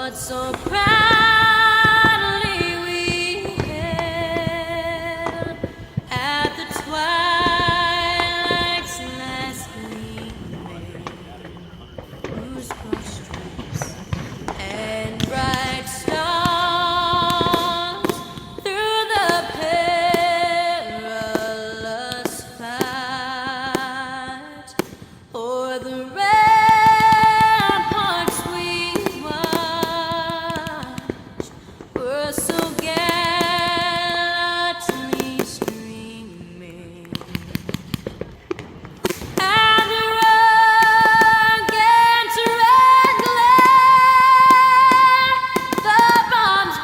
What so proudly we hailed at the twilight's last gleaming, whose broad stripes and bright stars through the perilous fight o'er the ramparts we watched were so gallantly streaming. And the rugged red glare, the bombs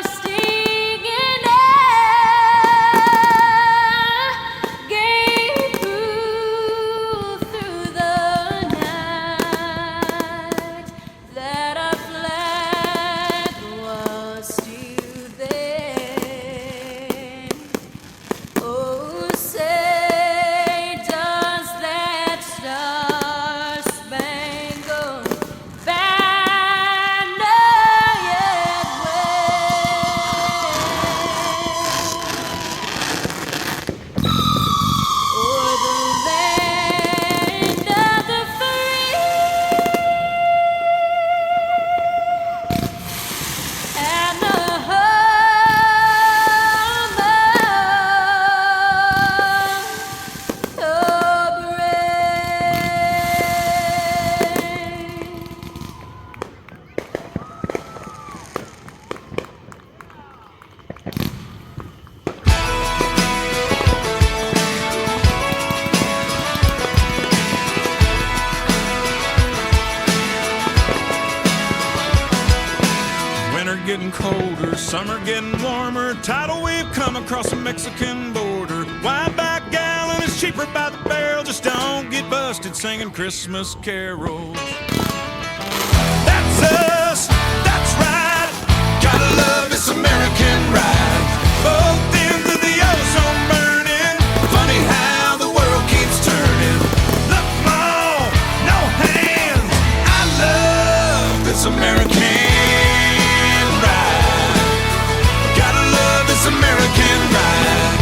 bursting in air, gave proof through the night that our flag was still there. Oh, say does that star-spangled banner yet wave o'er the land of the free and the home of the Winter getting colder, summer getting warmer. Tidal wave come across the Mexican border. Wide back gallon is cheaper by the barrel. Just don't get busted singing Christmas carols. That's us, that's right. Gotta love this American ride. Both ends of the ozone burning. Funny how the world keeps turning. Look, Mom, no hands. I love this American ride. Gotta love this American ride.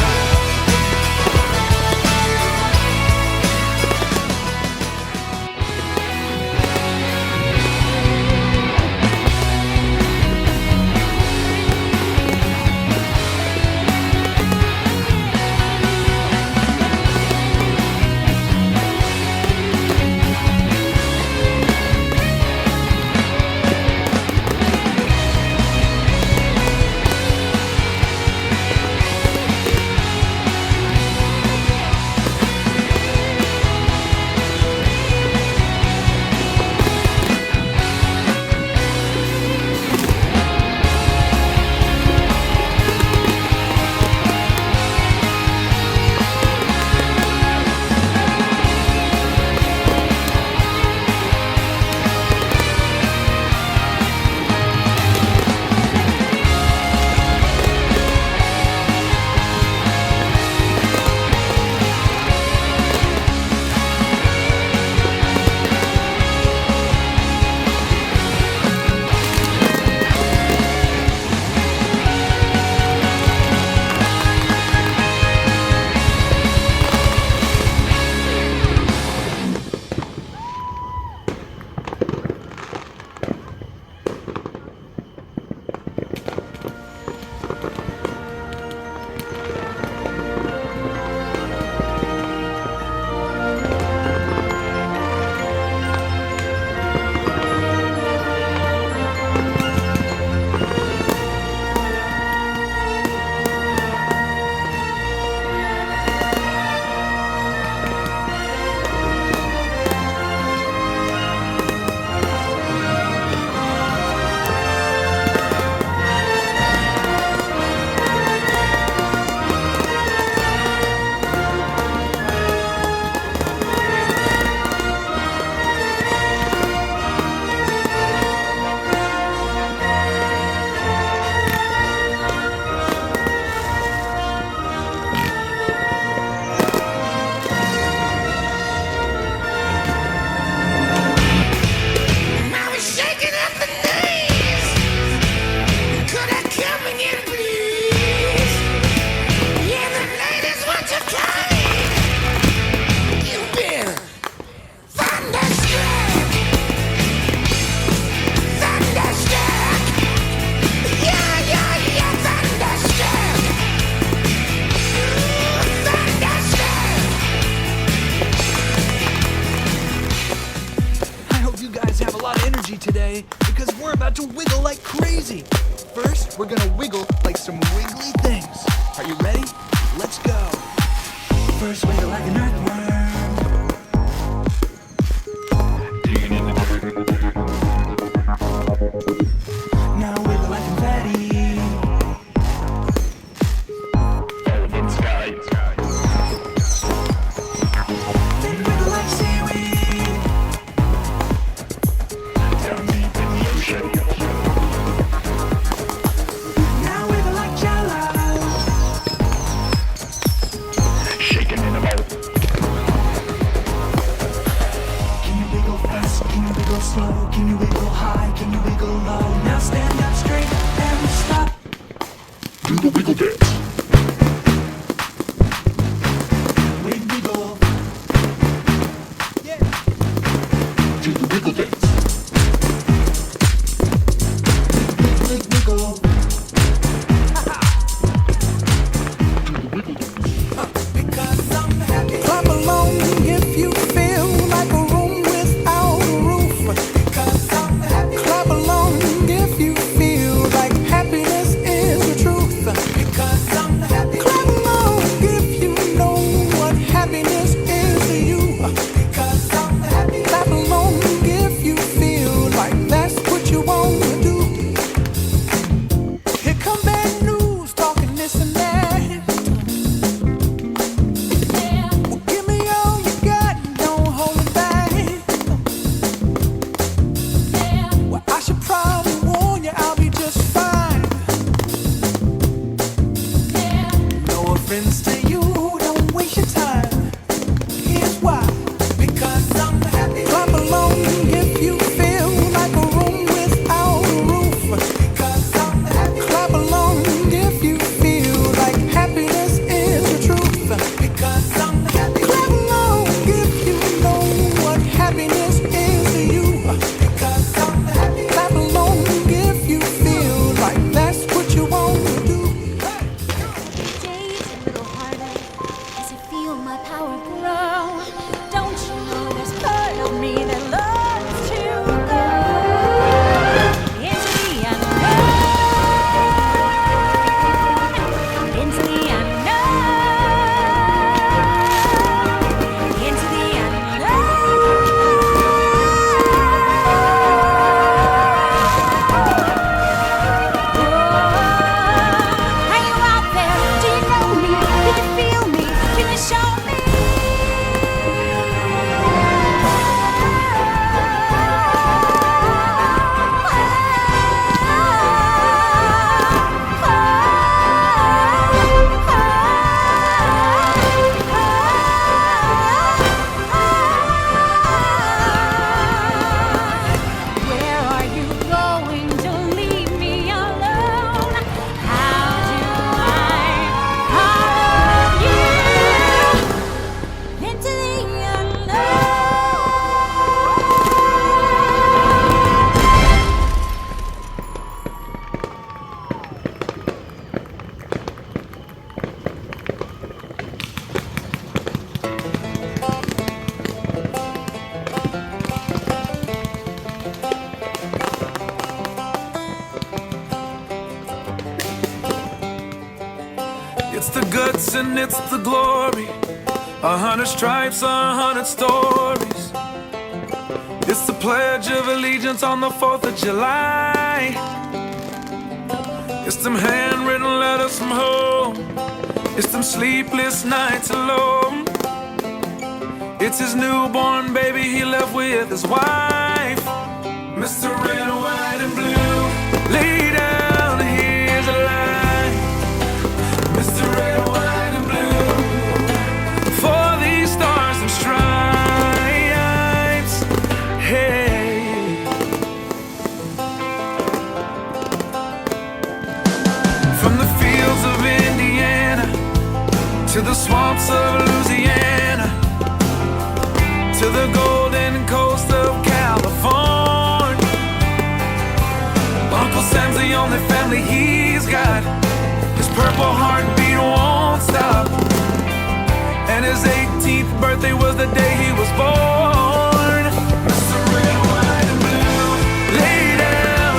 because we're about to wiggle like crazy. First, we're gonna wiggle like some wiggly things. Are you ready? Let's go. First, wiggle like an earthworm. Now wiggle like confetti. Then wiggle like seaweed. Down deep in the ocean. Now wiggle like jello. Shaking in the mouth. Can you wiggle fast? Can you wiggle slow? Can you wiggle high? Can you wiggle low? Now stand up straight and stop. Do the wiggle dance. Wiggle. Yeah. Do the wiggle dance. Wiggle. Because I'm happy. Clap along if you feel like a room without a roof. Because I'm happy. Clap along if you feel like happiness is the truth. Because I'm happy. Clap along if you know what happiness is to you. Because I'm happy. Clap along if you feel like that's what you want to do. Here come bad news, talking this and that. Well, give me all you got, don't hold it back. Well, I should probably warn you, I'll be just fine. No offense to you, don't waste your time. Here's why. Because I'm happy. Clap along if you feel like a room without a roof. Because I'm happy. Clap along if you feel like happiness is the truth. Because I'm happy. Clap along if you know what happiness is to you. Because I'm happy. Clap along if you feel like that's what you want to do. Days a little harder as I feel my power grow. Don't you know there's part of me that loves to go into the unknown, into the unknown, into the unknown. Are you out there? Do you know me? Can you feel me? Can you show me? Where are you going? Don't leave me alone. How do I follow you into the unknown? It's the guts and it's the glory. 100 stripes, 100 stories. It's the Pledge of Allegiance on the 4th of July. It's them handwritten letters from home. It's them sleepless nights alone. It's his newborn baby he left with his wife. Mr. Red, White, and Blue, lay down, here's a line. Mr. Red, White, and Blue, for these stars and stripes. Hey. From the fields of Indiana to the swamps of Louisiana to the golden coast of California, Uncle Sam's the only family he's got. His purple heartbeat won't stop. And his 18th birthday was the day he was born. Mr. Red, White, and Blue, lay down.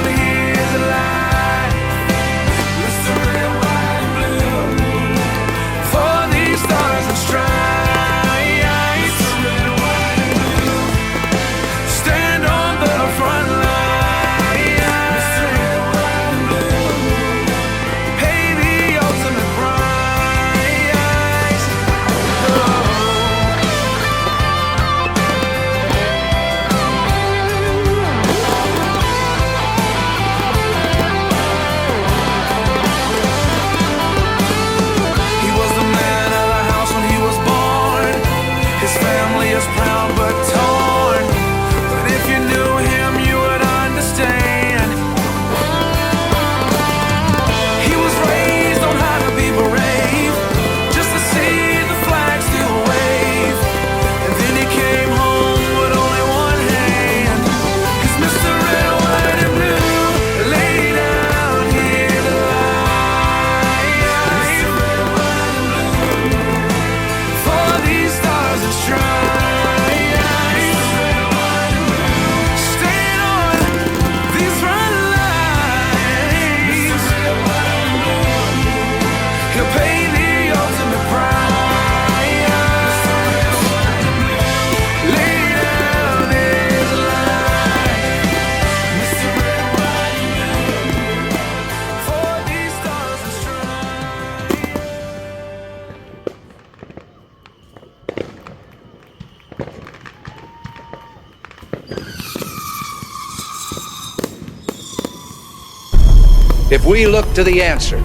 if we look to the answer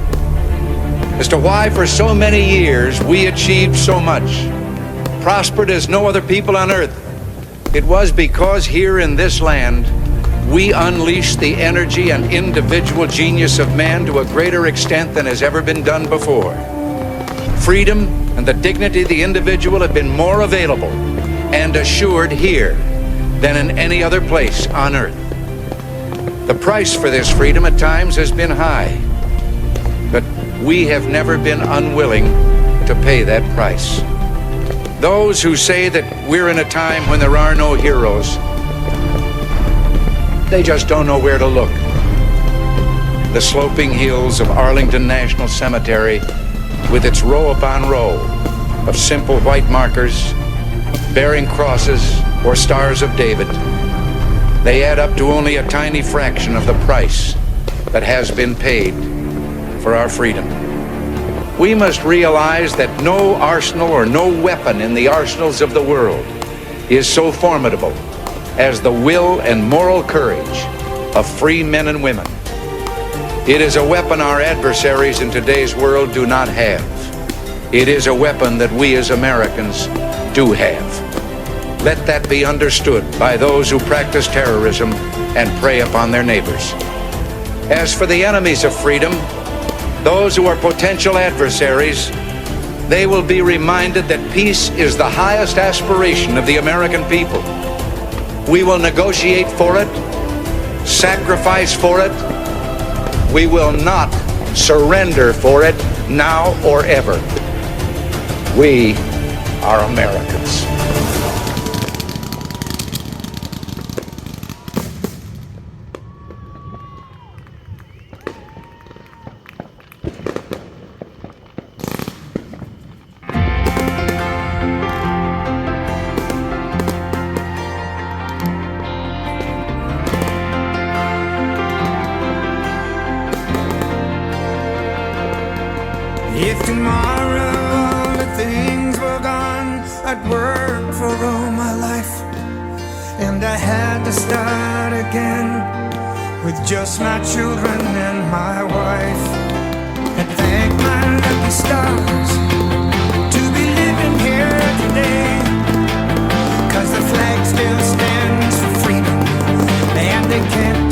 as to why for so many years we achieved so much, prospered as no other people on earth, it was because here in this land we unleashed the energy and individual genius of man to a greater extent than has ever been done before. Freedom and the dignity of the individual have been more available and assured here than in any other place on earth. The price for this freedom at times has been high, but we have never been unwilling to pay that price. Those who say that we're in a time when there are no heroes, they just don't know where to look. The sloping hills of Arlington National Cemetery, with its row upon row of simple white markers bearing crosses or stars of David, they add up to only a tiny fraction of the price that has been paid for our freedom. We must realize that no arsenal or no weapon in the arsenals of the world is so formidable as the will and moral courage of free men and women. It is a weapon our adversaries in today's world do not have. It is a weapon that we as Americans do have. Let that be understood by those who practice terrorism and prey upon their neighbors. As for the enemies of freedom, those who are potential adversaries, they will be reminded that peace is the highest aspiration of the American people. We will negotiate for it, sacrifice for it. We will not surrender for it now or ever. We are Americans. If tomorrow all the things were gone, I'd work for all my life, and I had to start again with just my children and my wife. And thank my lucky stars to be living here today, 'cause the flag still stands for freedom, and they can't